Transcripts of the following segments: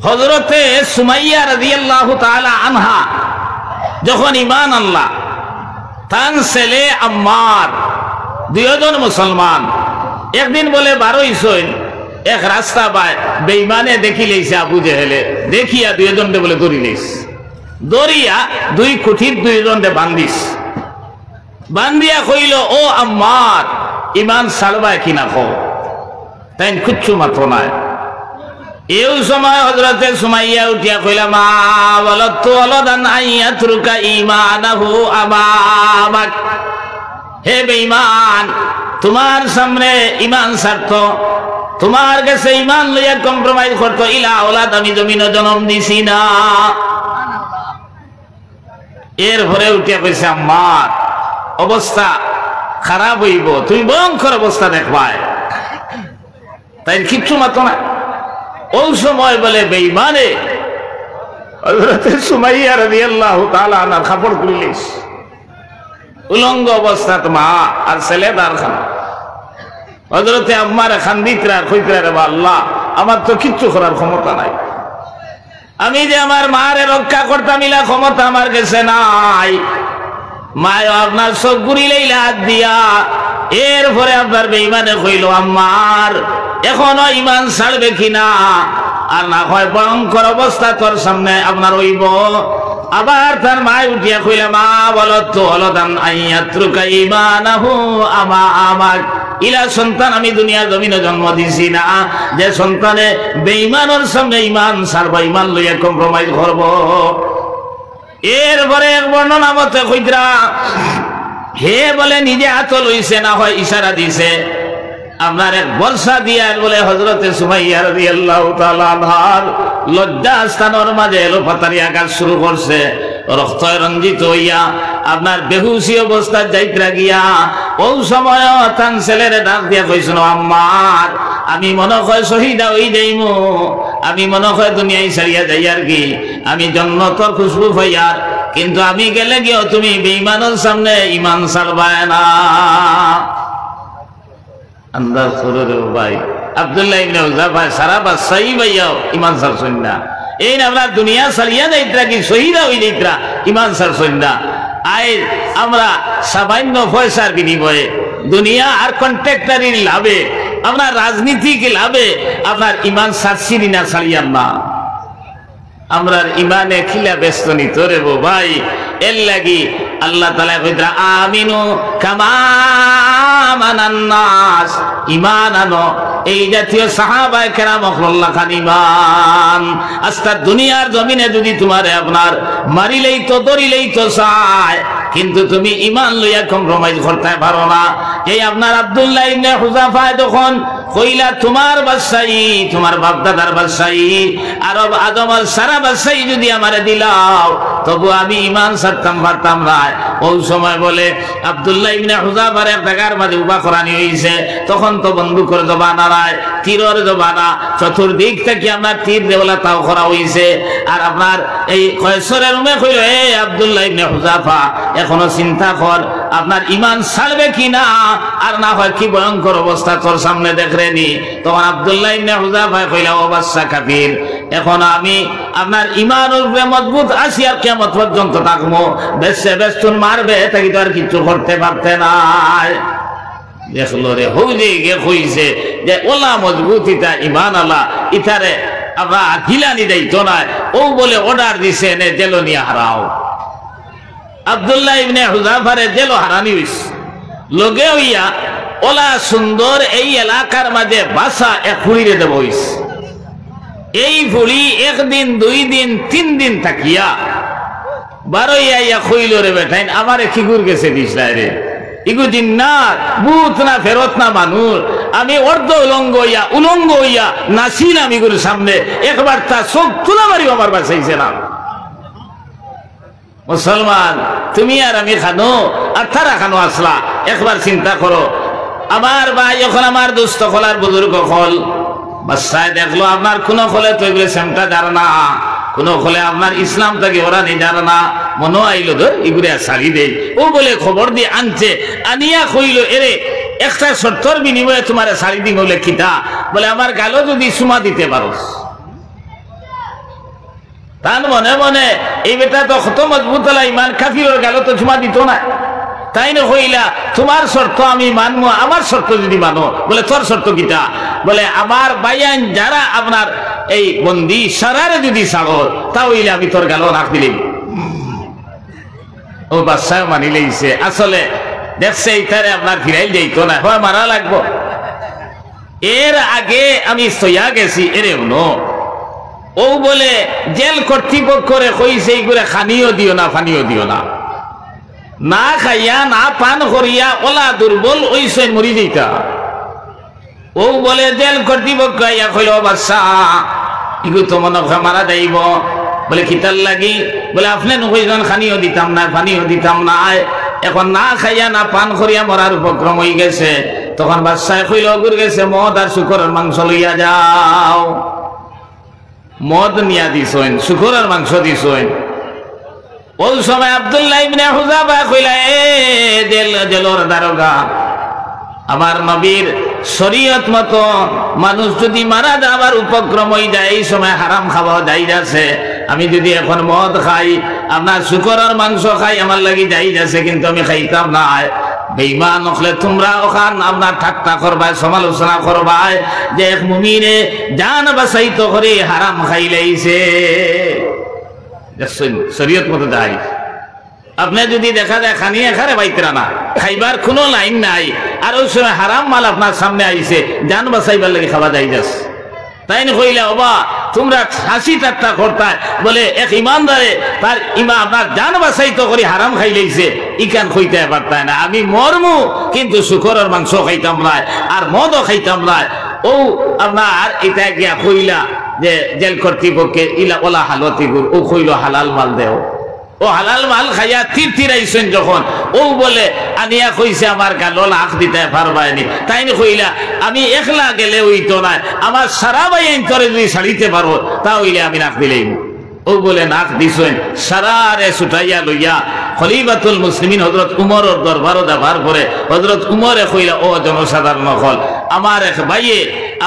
হযরতে সুমাইয়া রাদিয়াল্লাহু তাআলা আনহা যখন ঈমান আনলা, তার ছেলে আম্মার, দুইজন মুসলমান। একদিন বলে 12 এক রাস্তা বাই বেঈমানে দেখি লইছে আবু জেহেলে, দেখিয়া দুইজনকে বলে ধরি লইস, দরিয়া 2 কুঠির দুইজনকে বান্ধিস, বান্ধিয়া কইল, ও আম্মার, ঈমান ছাড়বা কিনা কও। তাই কিচ্ছু মাত্র নাই। এই সময় হযরতে সুমাইয়া উঠিয়া কইলা, মা ওয়ালাতু ওয়ালাদান আইয়াতরুকা ঈমানাহু আমামাক। হে বেঈমান, তোমার সামনে ঈমান ছাড়তো, তোমার কাছে ঈমান লইয়া কম্প্রোমাইজ করতো, ইলা ওলাদ আমি জমিনে জন্ম দিছি না। এরপরে উঠিয়া কইছে, আম্মার অবস্থা খারাপ হইব, তুমি ভয়ঙ্কর অবস্থা দেখবাই। তাই কিচ্ছু মাত্র না। ওই সময় বলে বেঈমানে হযরতে সুমাইয়া রাদিয়াল্লাহু তাআলা আনহার কাপড় খুলিস, উলঙ্গ অবস্থা মা আর ছেলে তার খান। হযরতে আম্মার খান্দিতরা কইতরা, রে আল্লাহ, আমার তো কিচ্ছু করার ক্ষমতা নাই, আমি যে আমার মারে রক্ষা করতাম ইলা ক্ষমতা আমার কাছে নাই। মায় আপনার চোখ গুড়িলেই হাত দিয়া। এরপরে আপনার বেঈমানে কইল, আম্মার এখনো ঈমান ছাড়বে কিনা, আর না হয় ভয়ঙ্কর অবস্থা তোর সামনে আপনার হইব। আবার তার মায় উঠিয়া কইলা, মা ওয়ালাতু ওয়ালাদান আইয়াতরুকা ঈমানাহু আমামাক। ইলা সন্তান আমি দুনিয়ার জমিনে জন্ম দিছি না যে সন্তানে বেঈমানের সামনে ঈমান ছাড়বা, ঈমান লইয়া কম্প্রোমাইজ করব। এরপরে এক বর্ণনা মতে কইতরা, হে বলে নিজে হাত লইছে, না হয় ইশারা দিছে, আপনার এক বর্ষা দিয়া বলে হযরতে সুমাইয়া রাদিয়াল্লাহু তাআলা আনহার লজ্জা স্থানের মাঝে এলোপাতারি আঘাত শুরু করছে। রক্ত রঞ্জিত হইয়া আপনার বেহুশি অবস্থা যাইত্রা গিয়া ওই সময় তান ছেলের ডাক দিয়া কইছিল, আম্মার আমি মনে হয় শহীদা হই যাইমু, আমি মনে হয় দুনিয়ায় ছাড়িয়া যাই আর কি, আমি জান্নাতের খুশবু পাইয়ার, কিন্তু আমি গেলে গিয়ে তুমি বেঈমানের সামনে ঈমান ছাড়বায় না। আন্দাজ করে রে ভাই, আব্দুল্লাহ ইবনে হুযাফা সারা বাদশাহী ভাইয়াও ঈমান ছাড়ছেন না। এই না আমরা দুনিয়া ছাড়িয়া যাইত্রা কি শহীদা হই যাইত্রা, ঈমান ছাড়ছেন না। আই আমরা সামান্য পয়সার বিনিময়ে দুনিয়া আর কন্ট্রাক্টরির লাভে, আপনার রাজনীতিকে লাভে আপনার ঈমান ছাড়ছি না ছাড়িয়ান না। আমরার ঈমানে খিলা ব্যস্ত নিত রে ভাই। এর লাগি আল্লাহ তাআলা কইরা, আমিনু কামা আমানান নাস, ঈমান আনো। এই জাতীয় সাহাবায়ে কেরাম আল্লাহ খান ঈমান। আজকে দুনিয়ার জমিনে যদি তোমারে আপনার মারিলেই তো দরিলেই তো চায়, কিন্তু তুমি ঈমান লইয়া কম্প্রোমাইজ করতে পারো না। এই আপনার আব্দুল্লাহ ইবনে হুযাফা যখন কইলা, তোমার বাদশাহী, তোমার বাপ দাদার বাদশাহী, আরব আদমের সারা বাদশাহী যদি আমারে দিলাও, তবু আমি ঈমান ছাড়তাম পারতাম না। ওই সময় বলে আব্দুল্লাহ ইবনে হুযাফার এক জায়গার মাঝে উবা করানি হইছে। তখন তো বন্দুকের জবানা নাই, তীরের জবানা, চতুর্দিক থেকে আপনার তীর দেওয়ালা তাও করা হইছে। আর আপনার এই কয়সরের রুমে কইল, হে আব্দুল্লাহ ইবনে হুযাফা, এখনো চিন্তা কর আপনার ঈমান ছাড়বে কিনা, আর না হয় কি ভয়ঙ্কর অবস্থা তোর সামনে দেখরেনি। তখন আব্দুল্লাহ ইবনে হুযাফা কইলা, ও বাদশা কাফির, এখন আমি আপনার ঈমানের উপরে মজবুত আছি আর কিয়ামত পর্যন্ত থাকবো, বেশে বেষ্টন মারবে তাকে তো আর কিছু করতে পারতে নাই। দেখলো রে হইলে গে কইছে যে ওলা মজবুত ইটা ঈমান আলা, ইতারে আমরা ঢিলানি দেইতো না। ও বলে অর্ডার দিছে নে জেল নিয়ে হারাও। আব্দুল্লাহ ইবনে হুযাফারে জেল হারানি হইছে। লগে হইয়া ওলা সুন্দর এই এলাকার মাঝে বাসা এক ফুড়িরে দেব হইছে। এই ফুড়ি 1 দিন 2 দিন 3 দিন থাকিয়া 12 ইয়া কইল, রে বেটাইন আমারে খিগুর গেছে দিস রে, ইগু জিন্নাত ভূত না ফেরত না মানুষ, আমি অর্ধ উলঙ্গ হইয়া নাছিলাম ইগুর সামনে, একবার তা চোখ তুলা মারি আমার বাঁচাইছে না। মুসলমান তুমি আর আমি খানো আর তারা খানো আসলা, একবার চিন্তা করো। আমার ভাই এখন আমার দুস্থ খোলার বুজুর্গ হল বাসায় দেখলো আপনার কোনো খোলে তো এগুলো সেমটা জানে না, কোনো খোলে আপনার ইসলাম থেকে ওরা নেই জানে না, মনে আইলো ধর এগুলো সারি দেয়। ও বলে খবর দিয়ে আনছে, আনিয়া কইল, এরে একটা শর্তর বিনিময়ে তোমার সারি দিন হলে কিতা, বলে আমার গালো যদি সুমা দিতে পারো। তার মনে মনে এই বেটা তো কত মজবুত হলা, ইমান কাফিরের গেল তো চুমা দিত না। তাই না কইলা তোমার শর্ত আমি মানবো, আমার শর্ত যদি মানো, বলে তোর শর্ত কিটা? বলে আমার বাইয়ান যারা আপনার এই বন্দি সারারে যদি ছাড়ো তাহলে আমি তোর গেল রাখ দিলাম। ও বাদশাহ মানি লইছে, আসলে দেখছে এইটারে আপনার ফিরাই যাইতো না, হয় মারা লাগবো। এর আগে আমি সইয়া গেছি এরে নো, ও বলে জেল কর্তৃপক্ষরে কইছে এইগুলো খানিও দিও না, ফানিও দিও না, না খাইয়া না পান করিয়া ওলা দুর্বল ওই সই মরি যেতা। ও বলে জেল কর্তৃপক্ষ ইয়া কইল বাদশাহ এগুলো তো মনে হয় মারা যাইব। বলে কিতার লাগি? বলে আপনি নকইজন খানিও দিতাম না, পানিও দিতাম না, এখন না খাইয়া না পান করিয়া মরার উপক্রম হয়ে গেছে। তখন বাদশাহ কইল গুর গেছে মদ আর শুকরের মাংস লইয়া যাও। মদ নিয়া দিছেন, শুকরের মাংস দিছেন। ওই সময় আব্দুল্লাহ ইবনে হুযাফা কইলা এ জেলর দারোগা, আমার নবীর শরীয়ত মতো মানুষ যদি মারা যাবার উপক্রম হয়ে যায় এই সময় হারাম খাওয়া জায়েজ আছে। আমি যদি এখন মদ খাই, আপনার শুকরের মাংস খাই, আমার লাগি জায়েজ আছে, কিন্তু আমি খাইতাম না। বেঈমান হলে তোমরা ওখান আপনার ঠাট্টা করবাই, সমালোচনা করবাই যে এক মুমিনে জান বাঁচাইতো করে হারাম খাইলেইছে। শরীয়ত মতো যাই আপনি যদি দেখা যায় খানিয়ে খারে বাইতরা না, খাইবার কোনো লাইন নাই, আর ওই সময় হারাম মাল আপনার সামনে আইছে, জান বাঁচাইবার লাগে খাওয়া যাই যাস। তাই না কইলা ওবা তোমরা হাসি ঠাট্টা করতায়, বলে এক ইমানদারে তার আপনার জান বাঁচাইতো করে হারাম খাইলেইছে, ইকান কইতে পারতায় না আমি মরমু কিন্তু শুকরের মাংস খাইতাম না আর মদও খাইতাম না। ও আপনার এটা গিয়া কইলা যে জেল কর্তৃপক্ষে ইলা ওলা হালতি গুর, ও কইল হালাল মাল দেও। ও হালাল মাল খাইয়া তীর যখন ও বলে আনিয়া কইছে আমার গালো লাখ দিতে পারবায়নি। তাই না কইলা আমি একলা গেলে হইতো না, আমার সারা বাইন তরে যদি ছাড়িতে পারবো তা হইলে আমি নাক দিলেই। ও বলে নাক দিছেন, সারারে ছুটাইয়া লইয়া খলিফাতুল মুসলিমিন হযরত উমরের দরবারে যাবার পরে হযরত উমরে কইলা ও জনসাধারণ হল আমার এক ভাইয়ে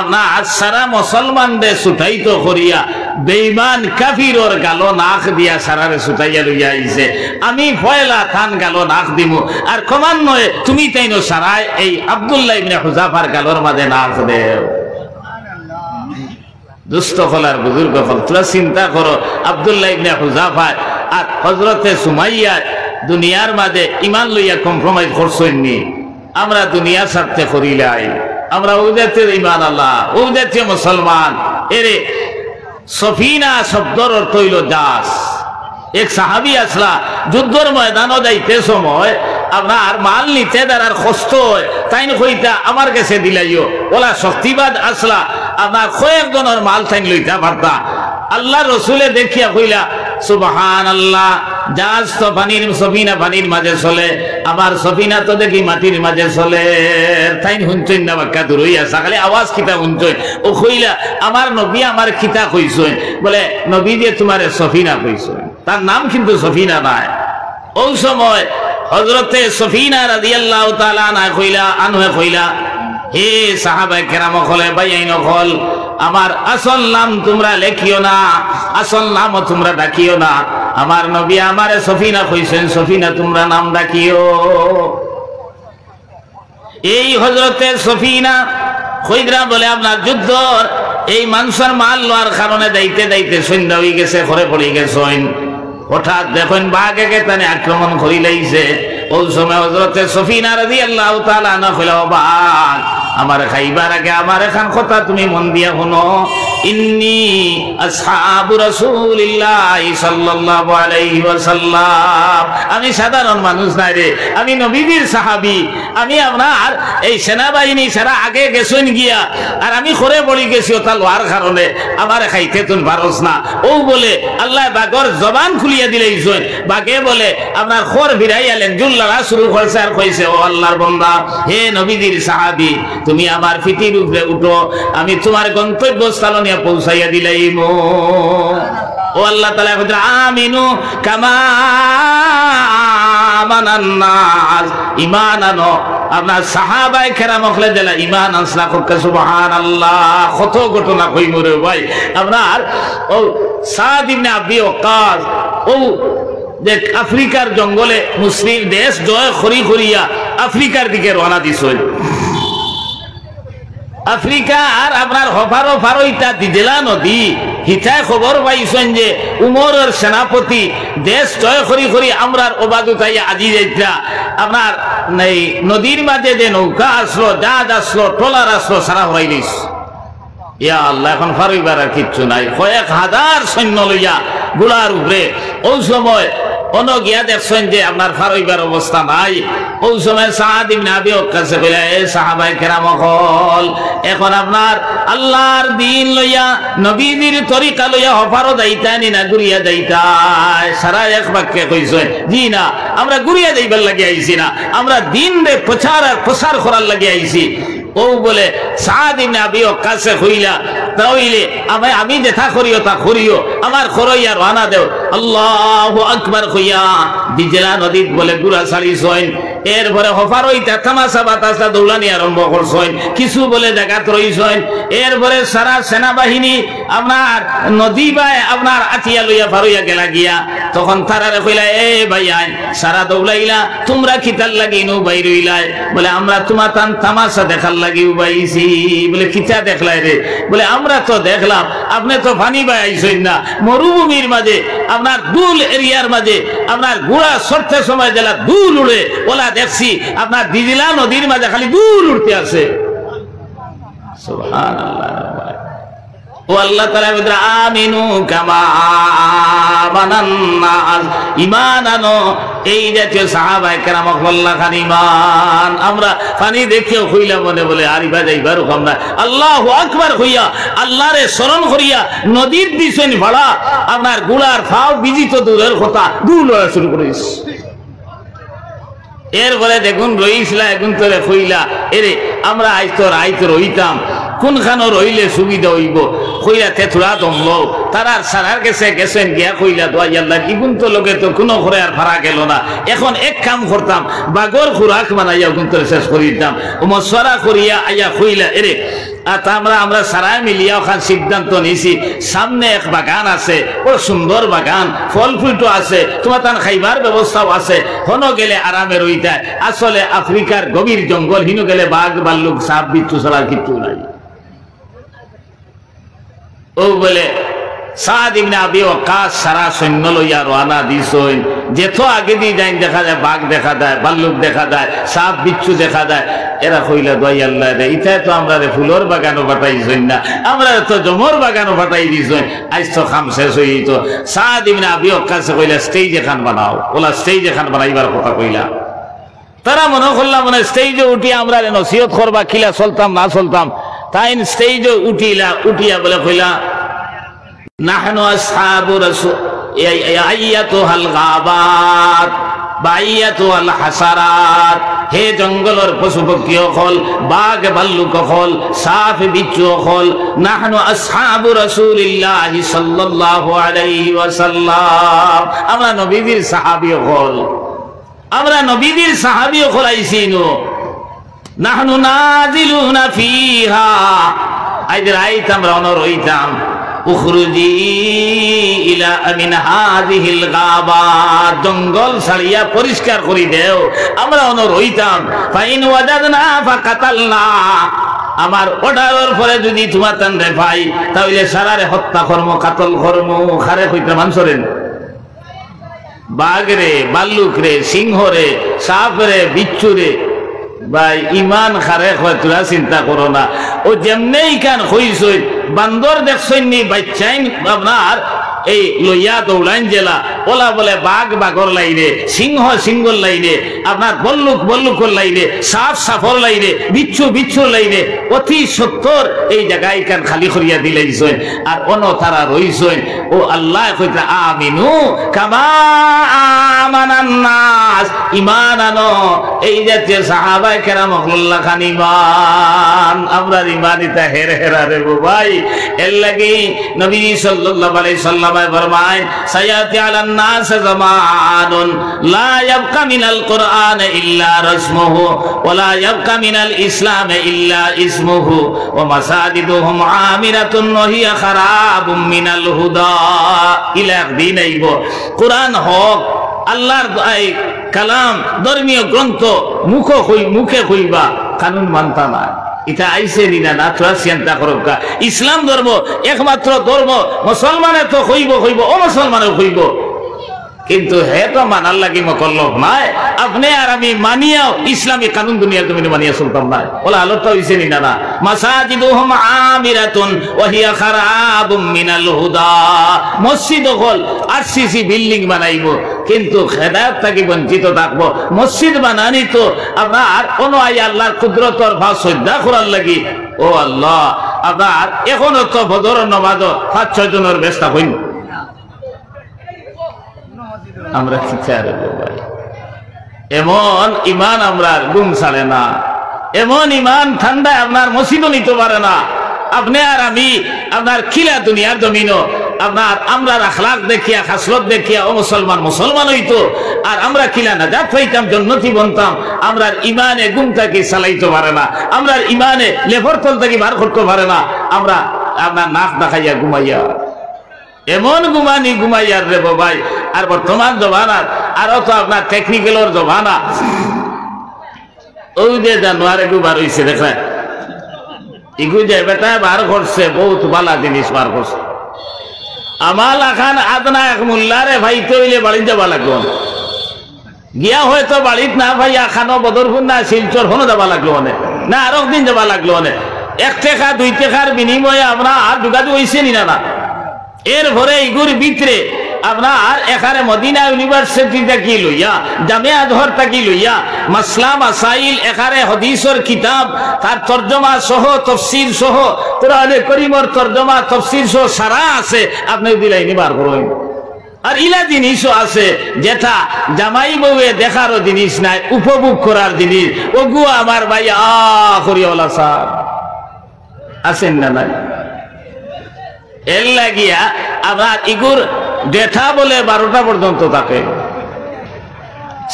আপনার সারা মুসলমানদের ছুটাইতো করিয়া বেঈমান কাফিরর গালো নাক দিয়া সারারে ছুটাইয়া লইয়া আইছে, আমি পয়লা থান গালো নাক দিমু আর ক্রমান্বয়ে তুমি তাইনো সারায় এই আব্দুল্লাহ ইবনে হুযাফার গালোর মাঝে নাক দেও। দুষ্ট হলার বুজুর্গ হল, তোরা চিন্তা করো আব্দুল্লাহ ইবনে হুযাফা আর হযরতে সুমাইয়া দুনিয়ার মাঝে ইমান লইয়া কম্প্রোমাইজ করছেননি। আমরা দুনিয়ার স্বার্থে করিলাই, আমরা ও জাতীয় ইমান আল্লাহ, ও জাতীয় মুসলমান। এরে সফিনা শব্দর অর্থ হইল জাহাজ। এক সাহাবি আসলা যুদ্ধর ময়দানও যাইতে সময় আপনার মাল নিতে দাঁড়ার কষ্ট হয়, তাই না কইতা আমার কাছে দিলাইও। ওলা শক্তিবাদ আসলা আপনার কয়েকজনের মাল তাইন লইতে পারতা। আল্লাহ রসুলে দেখিয়া কইলা সুবহানাল্লাহ, জাহাজ তো পানির সফিনা পানির মাঝে চলে, আমার সফিনা তো দেখি মাটির মাঝে চলে। তাই শুনছেন না বাক্কা দূর হইয়া খালি আওয়াজ কিতা শুনছেন। ও কইলা আমার নবী আমার খিতা কইছেন, বলে নবী যে তোমার সফিনা কইছেন, তার নাম কিন্তু সফিনা নাই। ওই সময় হযরতে সফিনা রাদিয়াল্লাহু তাআলা আনহা কইলা হে সাহাবায়ে কেরাম হলে বাইন হল আমার আসল নাম তোমরা লেখিও না, আসল নামও তোমরা ডাকিও না। আমার নবী আমারে সফিনা কইছেন, সফিনা তোমরা নাম ডাকিও। এই হযরতে সফিনা কইরা বলে আপনার যুদ্ধ এই মানুষের মাল লওয়ার কারণে যাইতে যাইতে সন্ধ্যা হয়ে গেছে, ঘরে পড়ে গেছেন। হঠাৎ দেখেন বাঘ একে তানে আক্রমণ করি লাইছে। ওই সময় হযরতে সফিনা রাদিয়াল্লাহু তাআলা আনহা কইলা ও বাঘ আমার খাইবার আগে আমার এখান কথা তুমি মন দিয়া শুনো। ইন্নী আসহাবু রাসূলিল্লাহি সাল্লাল্লাহু আলাইহি ওয়াসাল্লাম, আমি সাধারণ মানুষ নাই রে, আমি নবীর সাহাবী। আমি আপনার এই সেনাবাহিনী সারা আগে গেছেন গিয়া আর আমি করে পড়ি গেছি ওটা লোহার কারণে আমার খাইতে তুন পারস না। ও বলে আল্লাহ বাগর জবান খুলিয়া দিলেইছেন। বাগে বলে আপনার খোর ফিরাই আলেন, জুল্লারা শুরু করছে আর কইছে ও আল্লাহর বান্দা, হে নবীর সাহাবী তুমি আমার পিঠির উপরে উঠো, আমি তোমার গন্তব্যস্থলে পৌঁছাইয়া দিলাইম। ও আল্লাহ তাআলা কইতে আমিনু কামা আমানান নাস, ঈমান আনো। আপনার সাহাবায়ে কেরাম হলে দিলা ঈমান আনসলা কত সুবহানাল্লাহ। কত ঘটনা কইমু রে ভাই। আপনার ও সাদ ইবনে আবি ওয়াক্কাস ও যে আফ্রিকার জঙ্গলে মুসলিম দেশ জয় করিয়া আফ্রিকার দিকে রওনা দিছেন। আফ্রিকার আপনার হফারো ফারোইটা দিজেলা নদী হিতায় খবর পাইছেন যে উমরের সেনাপতি দেশ জয় করি আমরার ওবাদুতাই আজি যাইতা আপনার এই নদীর মাঝে যে নৌকা আসলো, জাহাজ আসলো, ট্রলার আসলো, সারা হরাই দিস। ইয়া আল্লাহ, এখন ফারুইবার আর কিচ্ছু নাই। কয়েক হাজার সৈন্য লইয়া গুলার উপরে ওই সময় গিয়া দেখছেন যে আপনার ফারুইবার অবস্থা নাই। ওই সময় সাদ ইবনে আবি ওয়াক্কাস কইলা, এ সাহাবায়ে কেরাম হল, এখন আপনার আল্লাহর দ্বীন লইয়া নবীজির তরিকা লইয়া হফারো যাইতানি না ঘুরিয়া যাইতাই? সারা এক বাক্যে কইছেন, জি না, আমরা ঘুরিয়া যাইবার লাগি আইছি না, আমরা দ্বীন রে প্রচার আর প্রসার করার লাগি আইছি। ও বলে সাদ ইবনে আবি ওয়াক্কাস কইলা, তাইলে আমি যেটা করিও তা করিও, আমার খরইয়া রানা দেও। আল্লাহু আকবার কইয়া দিজলা নদীত বলে গুড়া ছাড়িছেন। এরপরে হফারইটা তামাশা বাতাসা দৌলানি আরম্ভ করছেন, কিছু বলে জায়গাত রইছেন। এরপরে সারা সেনাবাহিনী আপনার নদী বাই আপনার আটিয়া লইয়া ফারইয়া গেলা গিয়া, তখন তারারে কইলা, এ ভাই আইন সারা দৌলাইলা, তোমরা কিতার লাগি নু বাইর হইলাই? বলে আমরা তোমার তামাশা দেখার লাগি উবাইছি। বলে কিতা দেখলাই রে? বলে আমরা তো দেখলাম আপনি তো পানি বাই আইছেন না, মরুভূমির মাঝে আপনার দুল এরিয়ার মাঝে আপনার গুড়া সরতে সময় জেলা দুল উড়ে, ওলা দেখছি আপনার দিজিলা নদীর মাঝে খালি দুল উঠতে আছে। সুবহানাল্লাহ। ও আল্লাহ তাআলা বলেন, আমিনু কামা আমানান নাস, ঈমান আনো। এই জাতীয় সাহাবায়ে কেরাম আল্লাহ খান ঈমান। আমরা পানি দেখিও কইলা মনে বলে আরিবা যাইবার আমরা আল্লাহু আকবার কইয়া আল্লাহরে স্মরণ করিয়া নদীর দিছেন ভাড়া, আপনার গুলার ফাও বিজিত দূরের কথা দুল লড়া শুরু করিস। এরপরে দেখুন রইসলা, এখন তোরে কইলা, এরে আমরা আইতো রইতাম, কোনখানো রইলে সুবিধা হইব? কইলা তেথুরা দমল তারার সারার কাছে গেছেন গিয়া কইলা, দোয়াই আল্লাহ ইগুন তো লোকে তো কোনো ঘরে আর ভাড়া গেল না, এখন এক কাম করতাম, বাগর খুরাক বানাইয়া গুন তোরে শেষ করে দিতাম। মশওয়ারা করিয়া আইয়া কইলা, এরে আমরা সারাই মিলিয়া ওখান সিদ্ধান্ত নিয়েছি, সামনে এক বাগান আছে, বড় সুন্দর বাগান, ফল ফুলটো আছে, তোমার তার খাইবার ব্যবস্থাও আছে, হনো গেলে আরামে রইতায়। আসলে আফ্রিকার গভীর জঙ্গল, হিনো গেলে বাঘ ভাল্লুক সাপ বিচ্ছু ছাড়া কিচ্ছু নাই। ও বলে সাদ ইবনে আবি ওয়াক্কাস সারা সৈন্য লইয়া রওনা দিছেন। যেত আগে দিয়ে যাই দেখা যায় বাঘ দেখা যায়, ভাল্লুক দেখা যায়, সাপ বিচ্ছু দেখা যায়। এরা কইলা, দোয়াই আল্লাহ রে, ইটাই তো আমরা রে ফুলর বাগানও পাঠাইছেন না, আমরা তো জমর বাগানও পাঠাই দিছেন, আজ তো খাম শেষ হয়ে যেত। সাদ ইবনে আবি ওয়াক্কাস কইলা, স্টেজ এখান বানাও। ওলা স্টেজ এখান বানাইবার কথা কইলা। তারা মনে করলাম মানে স্টেজে উঠিয়া আমরা নসিহত করবা, কিলা চলতাম না চলতাম। তাই স্টেজে উঠিয়া বলে কইলা, নাহনু আসহাবু রাসূল আইয়াতুহাল গাবাত বাইয়াতুহাল হাসারাত, হে জঙ্গলের পশু পক্ষী হল, বাঘ ভাল্লুক হল, সাপ বিচ্ছু হল, নাহনু আসহাবু রাসূলিল্লাহি সাল্লাল্লাহু আলাইহি ওয়াসাল্লাম, আমরা নবীর সাহাবী হল, আমরা নবীর সাহাবী হল আইছিনু। নাহনু নাজিলুনা ফিহা, আজ রাইত আমরা অনর হইতাম, উখরুজি ইলা মিন হাযিহিল গাবাত, জঙ্গল ছাড়িয়া পরিষ্কার করি দেও, আমরা অনর হইতাম। ফাইন ওয়াজাদনা ফাকাতালনা, আমার অর্ডারের পরে যদি তোমার তান রে ভাই, তাহলে সারারে হত্যা কর্ম কাতল কর্ম খারে কইতে মানসরেন, বাঘ রে, ভাল্লুক রে, সিংহ রে, সাপ রে, বিচ্ছু রে, ভাই ইমান খারে হয়, তোরা চিন্তা করো না। ও যেমনি কান হইছই, বান্দর দেখছই নি বাচ্চাইন আপনার এই লইয়া দৌড়াইন জেলা, ওলা বলে বাঘ বাঘর লাইনে, সিংহ সিংহর লাইনে, আপনার বল্লুক বল্লুকর লাইনে, সাপ সাপর লাইনে, বিচ্ছু বিচ্ছুর লাইনে, অতি সত্তর এই জায়গায় কান খালি করিয়া দিলাইছেন। আর অন তারা রইছেন। ও আল্লাহ কইতে, আমিনু কামা আমানান নাস, ঈমান আনো। এই জাতীয় সাহাবায়ে কেরাম আল্লাহ খান ঈমান, আমরা ঈমান ইতা হেরা রে ভাই। এর লাগি নবী সাল্লাল্লাহু আলাইহি সাল্লাম সাল্লাল্লাহু ফরমায় সায়াতি আলান নাস জামানুন লা ইয়াবকা মিনাল কুরআন ইল্লা রাসমুহু ওয়া লা ইয়াবকা মিনাল ইসলাম ইল্লা ইসমুহু ওয়া মাসাজিদুহুম আমিরাতুন ওয়া হিয়া খারাবুম মিনাল হুদা ইলা দিন আইব কুরআন হক আল্লাহর কালাম ধর্মীয় গ্রন্থ মুখে কইবা কানুন মানতা না এটা আইসে নিনা না তোরা চিন্তা করবা ইসলাম ধর্ম একমাত্র ধর্ম মুসলমানে তো কইব ও মুসলমানে কইব কিন্তু হে তো মানার লাগি মকল্লফ নাই আপনি আর আমি মানিয়াও ইসলামী কানুন দুনিয়ার জমিনে মানিয়া চলতাম না ওলা আলোটা হইছে নিনা না মাসাজিদুহুম আমিরাতুন ওয়া হিয়া খারাবুম মিনাল হুদা মসজিদ হল আরসিসি বিল্ডিং বানাইব কিন্তু হেদায়েত থেকে বঞ্চিত থাকবো মসজিদ বানানি তো আপনার কোন আই আল্লাহর কুদরতর ভাব শ্রদ্ধা করার লাগি ও আল্লাহ আপনার এখনো তো ফজর নামাজ 5-6 জনের ব্যস্ত হইন আমরা কি চাই ভাই এমন ইমান আমরা গুম ছাড়ে না এমন ইমান ঠান্ডা আপনার মসজিদও নিতে পারে না আপনি আর আমি আপনার খিলা দুনিয়ার জমিনও আপনার আমরা আখলাক দেখিয়া খাসলত দেখিয়া ও মুসলমান হইতো আর আমরা খিলা না জাত পাইতাম জন্নতি বনতাম আমরা ইমানে গুমটাকে চালাইতে পারে না আমরা ইমানে লেফর তল থেকে বার করতে পারে না আমরা আপনার নাক দেখাইয়া ঘুমাইয়া এমন ঘুমাইয়ার রে ভাই আর বর্তমান জমানার আরো তো আপনার টেকনিক্যালর জমানা ওই যে জানুয়ারি বার হয়েছে দেখেন ইগু যে বেটা বার করছে বহুত ভালো জিনিস বার করছে আমাল আখান আদনা এক মোল্লারে ভাই তৈলে বাড়িতে যাবা লাগলো গিয়া হয়তো বাড়িত না ভাই আখানো বদরপুর না শিলচর হনো যাবা লাগলো না আরো দিন যাবা লাগলো 1 টাকা 2 টাকার বিনিময়ে আমরা আর যোগাযোগ হয়েছে না এরপরে ইগুর ভিতরে আপনার এখানে মদিনা ইউনিভার্সিটি থাকি লইয়া জামিয়া আজহর থাকি লইয়া মাসলা মাসাইল এখানে হাদিসের কিতাব তার তরজমা সহ তাফসীর সহ কোরআনে কারীমের তরজমা তাফসীর সহ সারা আছে আপনি দিলাই নিবার করুন আর ইলা জিনিসও আছে যেটা জামাই বউয়ে দেখারও জিনিস নাই উপভোগ করার জিনিস ওগু আমার ভাই করিওলা স্যার আছেন না নাই এর লাগিয়া আবার ইগুর ডেটা বলে 12টা পর্যন্ত থাকে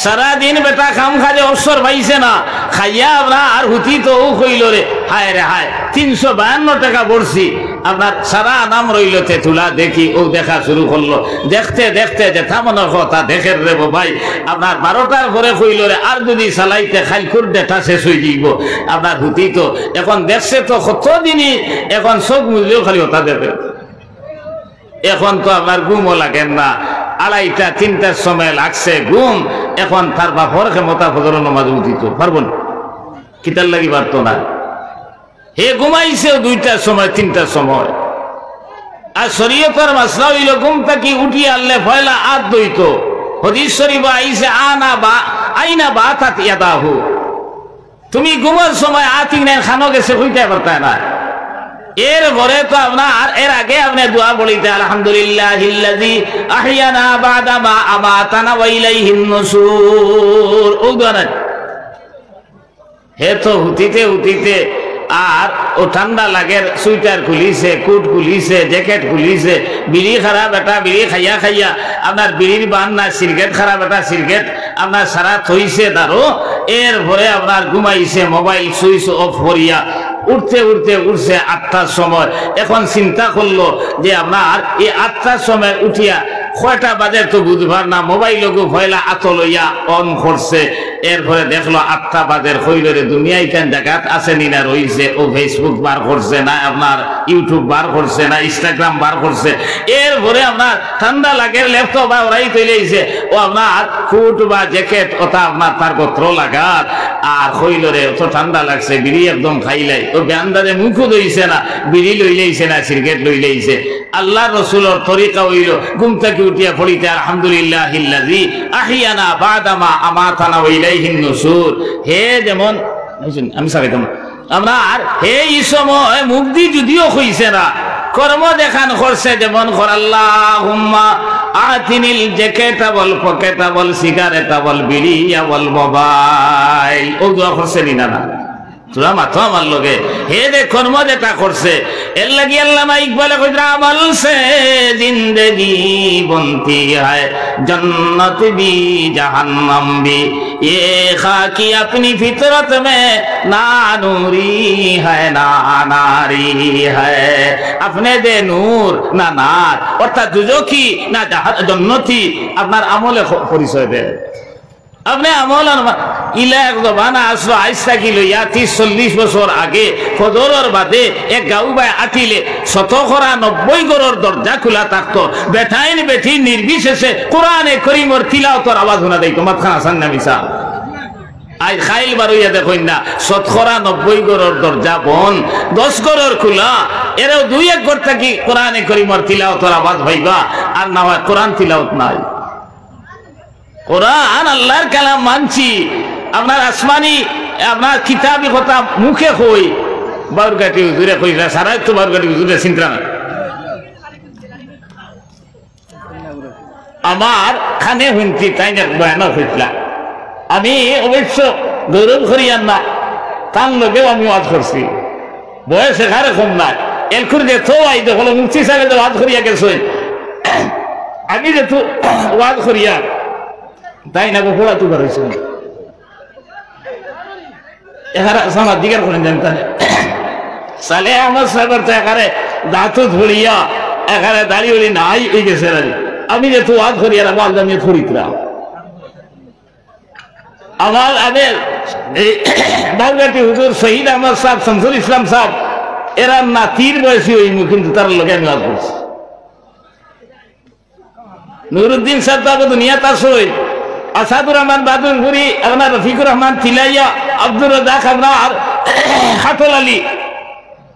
সারাদিন বেটা খাম খাজে অবসর পাইছে না খাইয়া আমরা আর হুতি তো ও কইল রে হায় রে হায় 352 টাকা পড়ছি আপনার সারা নাম রইল তেতুলা দেখি ও দেখা শুরু করলো দেখতে দেখতে যেটা মনে কথা দেখের রে ভাই আপনার 12টার পরে কইল রে আর যদি চালাইতে খাইকুর ডেটা শেষ হয়ে যাইব আপনার হুতি তো এখন দেখছে তো কত দিনই এখন সব মিললেও খালি ওটা দেখে এখন তো আপনার ঘুমও লাগেন না 2:30 3টার সময় লাগছে ঘুম এখন তার বাপর ক্ষমতা ফজর নামাজ উঠিত পারবো না কিতার লাগি পারতো না হে ঘুমাইছে 2টার সময় 3টার সময় আর শরীয়তের মাসলা হইল ঘুমটা কি উঠি আনলে ফয়লা আদ দইতো হাদিস শরীফ আইছে আইনা বাতাত ইয়াদাহু তুমি ঘুমার সময় আতিক নাই খানো গেছে হইতে পারতা না এর পরে তো আপনার এর আগে আপনি দোয়া বলিতে আলহামদুলিল্লাহিল্লাযী আহইয়ানা বাদা মা আমাতানা ওয়া ইলাইহিন নুশুর ও দোয়া হে তো হুতিতে আর ও ঠান্ডা লাগে সুইটার খুলিছে কোট খুলিছে জ্যাকেট খুলিছে বিড়ি খারাপ এটা বিড়ি খাইয়া আপনার বিড়ির বান না সিগারেট খারাপ এটা সিগারেট আপনার সারা থইছে তারও এরপরে আপনার ঘুমাইছে মোবাইল সুইচ অফ করিয়া উঠতে উঠছে 8টার সময় এখন চিন্তা করলো যে আপনার এই 8টার সময় উঠিয়া কয়টা বাজে তো বুধবার না মোবাইল ভয়লা আত লইয়া অন করছে এরপরে দেখলো 8টা বাজের হইলরে দুনিয়ায় কেন জায়গাত আছে নিনা রইছে ও ফেসবুক বার করছে না আপনার ইউটিউব বার করছে না ইনস্টাগ্রাম বার করছে এরপরে আপনার ঠান্ডা লাগে ল্যাপটপ বা ওরাই তৈরিছে ও আপনার কোট বা জ্যাকেট ওটা আপনার তার গোত্র লাগাত আর হইলরে অত ঠান্ডা লাগছে বিড়ি একদম খাইলাই ও ব্যান্দারে মুখও দইছে না বিড়ি লইলেইছে না সিগারেট লইলেইছে আল্লাহ রসুলের তরিকা হইল ঘুম থেকে উঠিয়া পড়িতে আলহামদুলিল্লাহিল্লাযী আহইয়ানা বাদা মা আমাতানা ওয়া ইলাইহিন নুশুর হে যেমন আমি সারাইতাম আমরা আর হে এই সময় মুক্তি যদিও হইছে না কর্ম দেখান করছে যেমন আল্লাহুম্মা আতিনিল জ্যাকেটাবল পকেটাবল সিগারেটাবল বিড়িয়াবল মোবাইল ও দোয়া করছে না তোরা মাথো আমার লগে হে দে কর্ম যেটা করছে এর লাগি আল্লামা ইকবালে কইরা আমল সে জিন্দেগি বনতি হয় জন্নত বি জাহান্নাম বি ये खाकी अपनी फितरत में ना नूरी है ना नारी है अपने दे नूर ना नार অর্থাৎ দুজকি না জন্নতি আপনার আমলে পরিচয় দেয় আপনি আমল ইলা এক জমানা আসলো আইসা কি লইয়া 30-40 বছর আগে ফজরের বাদে এক গাঁও বাই আটিলে 90 ঘরের দরজা খোলা থাকতো বেঠাইন বেঠি নির্বিশেষে কোরআনে করিমর তিলাওয়াতের আওয়াজ শোনা যাইতো মাথাখান আসান না মিশা আই খাইল বারুইয়া দেখুন না 90 ঘরের দরজা বন 10 ঘরের খোলা এরাও 2-1 ঘর থাকি কোরআনে করিমর তিলাওয়াতের আওয়াজ হইবা আর না হয় কোরআন তিলাওয়াত নাই কোরআন আল্লাহর কালাম মানছি আপনার আসমানি আপনার কিতাবি কথা মুখে কই বাউরগাটি হুজুরে কইরা সারা তো বাউরগাটি হুজুরে চিন্তা না আমার খানে হুনতি তাই না বয়ান হইতলা আমি অবশ্য গৌরব করিয়ান না তার লোকেও আমি ওয়াজ করছি বয়স এখানে কম না এরকুর যে তো আই দেখল মুক্তি সাহেব যে ওয়াজ করিয়া গেছেন আমি যেহেতু ওয়াজ করিয়া তাই না পড়া তো করেছিল এখানে আমার দিকের করেন জানতেন সালে আমার সাহেবের তো এখানে দাঁতু ধরিয়া এখানে দাঁড়িয়ে উড়ি নাই এই গেছে আমি যেহেতু ওয়াজ করিয়া ওয়াজ জানিয়ে থরিতরা আমার আদের বাউগাটি হুজুর শহীদ আহমদ সাহেব শামসুল ইসলাম সাহেব এরা নাতির বয়সী হইম কিন্তু তার লোকে আমি ওয়াজ করছি নুরুদ্দিন সাহেব তো দুনিয়াতে আসই আসাদুর রহমান বাদুরপুরি আপনার রফিকুর রহমান তিলাইয়া আব্দুর রাজাক আপনার খাতল আলী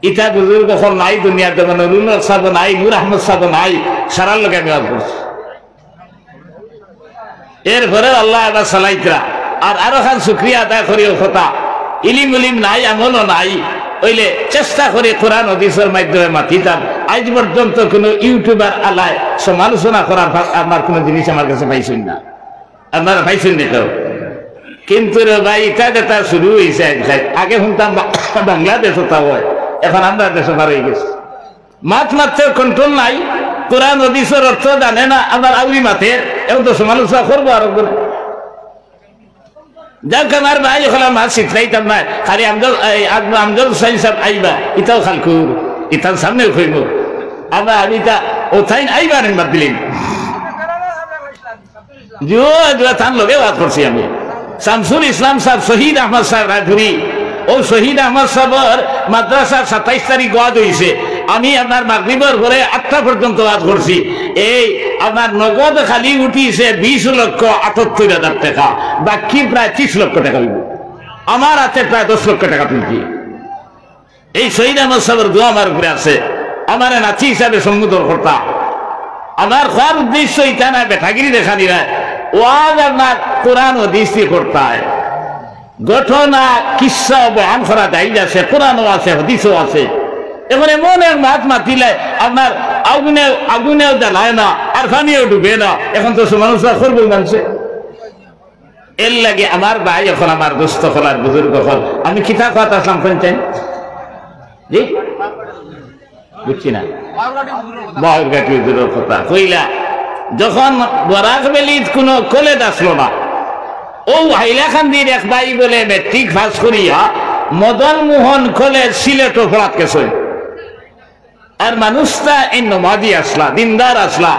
ইটা বুজুর্গ নাই দুনিয়াতে মানে নুরুল সাহেব নাই নূর আহমদ সাহেব নাই সারার লোকে আমি ওয়াজ করছি এরপরে আল্লাহ এবার সালাইতরা আর আরো খান শুক্রিয়া আদায় করি কথা ইলিম উলিম নাই আমলও নাই ওইলে চেষ্টা করে কোরআন হাদিসের মাধ্যমে মাতিতাম আজ পর্যন্ত কোনো ইউটিউবার আলায় সমালোচনা করার আমার কোনো জিনিস আমার কাছে পাইছেন না আপনারা পাইছেন না তো কিন্তু রে ভাই এটা যেটা শুরু হয়েছে আগে শুনতাম বাংলাদেশ হয় এখন আমরা দেশে পার হয়ে গেছি মাত মাত্রেও কন্ট্রোল নাই কোরআন হাদিসের অর্থ জানে না আমার আউরি মাথের এখন তো সমালোচনা করবো আরো করে যাক আমার ভাই ওখানে মাছ শিখাইতাম না খালি আমজদ হুসাইন সাহেব আইবা ইটাও খালকুর ইটার সামনেও খুঁজব আমরা আমি তা ওথাই আইবা নেন বাদ দিলেন তার লোকে বাদ করছি আমি শামসুল ইসলাম সাহেব শহীদ আহমদ সাহেব রাজুরি ও শহীদ আহমদ সাহেবের মাদ্রাসার 27 তারিখ ওয়াজ হয়েছে আমি আপনার মাগরিবের পরে 8টা পর্যন্ত ওয়াজ করছি এই আপনার নগদ খালি উঠিছে 20,78,000 টাকা বাকি প্রায় 30 লক্ষ টাকা হইব আমার হাতে প্রায় 10 লক্ষ টাকা তুলছি এই শহীদ আহমদ সাহেবের দোয়া আমার উপরে আছে আমার নাচি হিসাবে সম্বোধন করতা আমার হওয়ার উদ্দেশ্য এটা না বেঠাগিরি দেখানি না ওয়াজ আপনার কোরআন হাদিস দিয়ে করতে হয় ঘটনা কিসা বয়ান করা যায় আছে কোরআনও আছে হাদিসও আছে এখন এমন এক মাত মাতিলে আপনার আগুনেও জ্বালায় না আর পানিও ডুবে না এখন তো মানুষরা করবো মানুষে এর লাগে আমার ভাই এখন আমার দোস্ত হলার বুজুর্গ হল আমি কিতা কথা আসলাম চাই জি বুঝছি না বাউরগাটি হুজুরের কথা কইলা যখন বরাক বেলিত কোনো কলেজ আসলো না ও হাইলাকান্দির এক ভাই বলে মেট্রিক পাস করিয়া মদন মোহন কলেজ সিলেট পড়াত গেছে আর মানুষটা এই নমাদি আসলা দিনদার আসলা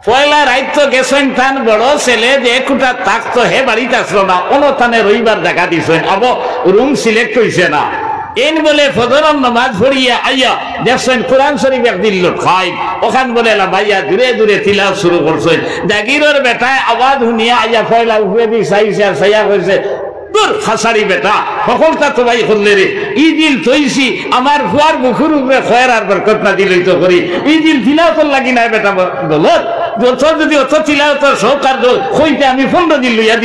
পয়লা রাইত গেছেন তান বড় ছেলে যে কুটা থাকতো হে বাড়িতে আসলো না অনথানে রবিবার দেখা দিছেন আব রুম সিলেক্ট হয়েছে না এন বলে ফজরের নামাজ পড়িয়া আইয়া দেখছেন কোরআন শরীফ একদিন লোক খাই ওখান বলে ভাইয়া দূরে দূরে তিলাওয়াত শুরু করছেন জাগিরের বেটায় আওয়াজ শুনিয়া আইয়া পয়লা উপরে দিয়ে চাইছে আর চাইয়া কইছে দূর খাসারি বেটা সকলটা তো ভাই করলে রে ই দিল তৈছি আমার ফুয়ার মুখের উপরে খয়ের আর বরকত না দিলই তো করি ই দিল তিলাওয়াত লাগি না বেটা দলত তোর যদি অত তিলাওয়াতের সহকার হইতে আমি 15 দিন লইয়া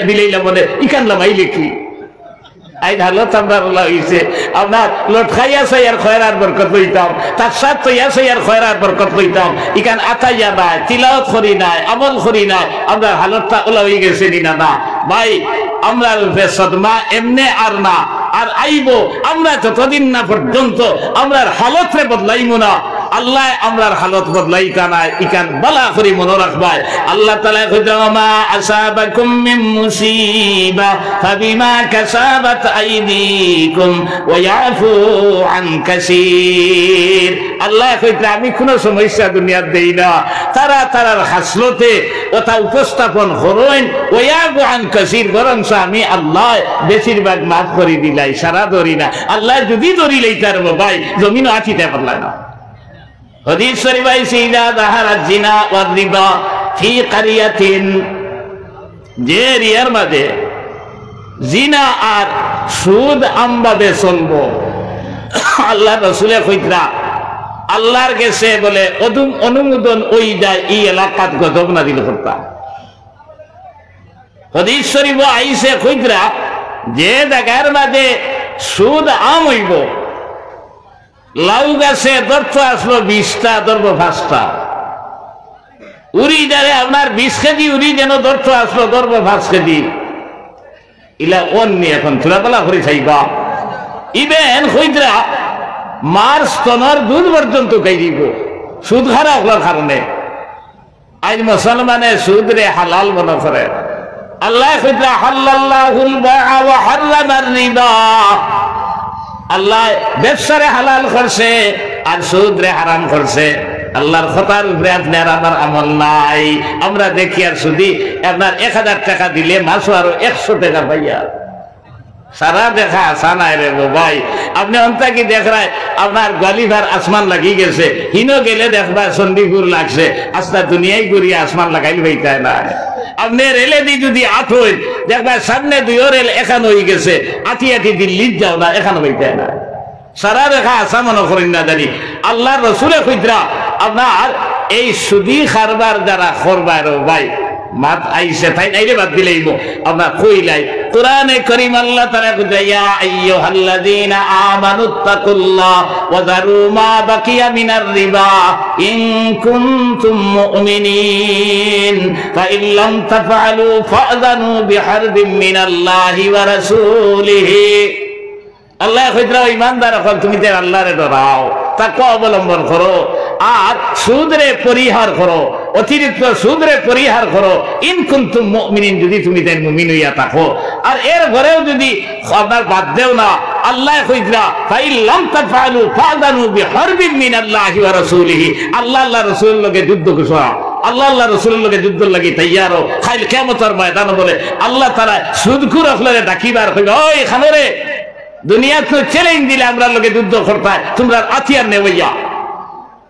দিলাইলাম বলে ইকানলাম আই লিখি আই হালত আমরা হইছে আপনার লট খাইয়া চাইয়ার খয়রার বরকত লইতাম তার সাথ তৈয়া চাইয়ার খয়রার বরকত লইতাম ইকান আতাইয়া নাই তিলাওয়াত করি নাই আমল করি নাই আমরা হালতটা ওলা হয়ে গেছে না না ভাই আমরা সদমা এমনে আর না আর আইব আমরা যতদিন না পর্যন্ত আমরার হালতরে বদলাইমু না আল্লাহ আমরার হালত বদলাইতা না ইকান বালা করি মনে রাখবাই আল্লাহ তাআলা কইতা মা আসাবাকুম মিন মুসিবা ফাবিমা কাসাবাত আইদিকুম ওয়া ইয়াফু আন কাসীর আল্লাহ কইতা আমি কোন সমস্যা দুনিয়ার দেই না তারার হাসলতে ওটা উপস্থাপন করেন ওয়া ইয়াফু আন কাসীর বরং আমি আল্লাহ বেশিরভাগ মাফ করে দিলাই সারা ধরি না আল্লাহ যদি ধরি লইতার ভাই জমিন আছিতে পারলা না হাদিস শরীফ আইছে ইদা যাহারা জিনা ওয়ার রিবা ফি ক্বরিয়াতিন যে রিয়ার মাঝে জিনা আর সুদ আমবাদে চলবো আল্লাহ রাসূলে কইতরা আল্লাহর কাছে বলে অনুমোদন ওই যায় এই এলাকাত গজব নাযিল করতা হাদিস শরীফ আইছে কইতরা যে জায়গার মাঝে সুদ আম হইব লাউ গাছে ধরতে আসলো 20টা ধরবো 5টা উড়ি যারে আপনার 20 কেজি উড়ি যেন ধরতে আসলো ধরবো 5 কেজি ইলা অন্যি এখন চুরাতলা করে খাইবা ইবেন হইতরা মার স্তনের দুধ পর্যন্ত খাই দিব সুদ খারা হওয়ার কারণে আজ মুসলমানে সুদ রে হালাল মনে করে আল্লাহ কইতরা হালাল্লাহুল বাইআ ওয়া হারামার রিবা আল্লাহ ব্যবসারে হালাল করছে আর সুদ রে হারাম করছে আল্লাহর কথার উপরে আপনার আমার আমল নাই আমরা দেখি আর সুদি আপনার 1000 টাকা দিলে মাসও আরো 100 টাকা পাইয়া সারা দেখা আসা নাই রে ভাই আপনি অন্তা কি দেখ রায় আপনার গালিভার আসমান লাগি গেছে হিনো গেলে দেখবা চণ্ডীপুর লাগছে আস্তা দুনিয়ায় ঘুরিয়ে আসমান লাগাইল ভাইতায় না আপনি রেলে দি যদি আট হই দেখবা সামনে 2 রেল এখানে হয়ে গেছে আটি দিল্লি যাও না এখানে ভাইতায় না সারা দেখা আসা মনে করেন না জানি আল্লাহর রাসূলে কইতরা আপনার এই সুদি কারবার যারা করবার ভাই মাত আইছে তাই আইরে বাদ দিলেইব আমরা কইলাই কোরআনে কারীম আল্লাহ তাআলা কইয়া ইয়া আইয়ুহাল্লাযীনা আমানুত্তাকুল্লাহ ওয়া যারু মা বাকিয়া মিনার রিবা ইন কুনতুম মুমিনিন ফা ইন লাম তাফআলু ফাযানু বিহারবিন মিনাল্লাহি ওয়া রাসূলিহি আল্লাহ কইতরা ঈমানদার হল তুমি তে আল্লাহরে ডরাও তাকওয়া অবলম্বন করো আর সুদরে পরিহার করো অতিরিক্ত সুদরে পরিহার করো ইন কুনতুম মুমিনিন যদি তুমি তাই মুমিন হইয়া থাকো আর এর ঘরেও যদি আপনার বাদ দেও না আল্লাহ কইতরা ফাইল লাম তাফআলু ফাযানু বিহারবিন মিনাল্লাহি ওয়া রাসূলিহি আল্লাহ রাসূলের লগে যুদ্ধ ঘোষণা আল্লাহ রাসূলের লগে যুদ্ধ লাগি তৈয়ারও খাইল কিয়ামতের ময়দানে বলে আল্লাহ তাআলা সুদখোর হলে ডাকিবার কইবে ওই খানরে দুনিয়া তো চ্যালেঞ্জ দিলে আমরা লোকে যুদ্ধ করতে তোমরা আতিয়ার নেওয়াইয়া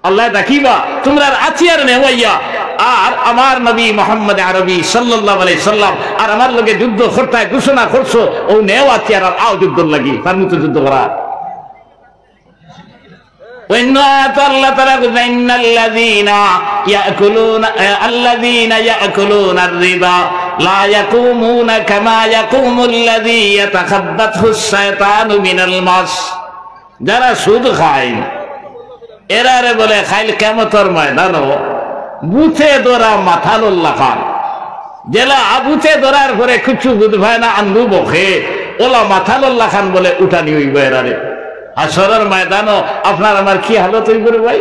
আল্লাহ ডাকিবা তোমরা আতিয়ার নেওয়াইয়া আর আমার নবী মুহাম্মদ আরবি সাল্লাল্লাহু আলাইহি সাল্লাম আর আমার লোকে যুদ্ধ করতে ঘোষণা করছো ও নেও আতিয়ার আর আও যুদ্ধ লাগি তার মতো যুদ্ধ করা আল্লাহ তাআলা الذين يأكلون الربا لا يقومون كما يقوم الذي يتخبطه الشيطان من المس যারা সুদ খায় এরারে বলে খাইল কিয়ামতের ময়দানে বুথে ধরা মাথা লল্লা খান জেলা আবুতে ধরার পরে কিছু বুঝবায় না আন্দু বখে ওলা মাথা লল্লা খান বলে উঠানি হইব এরারে হাসরের ময়দানও আপনার আমার কি হালত হইব রে ভাই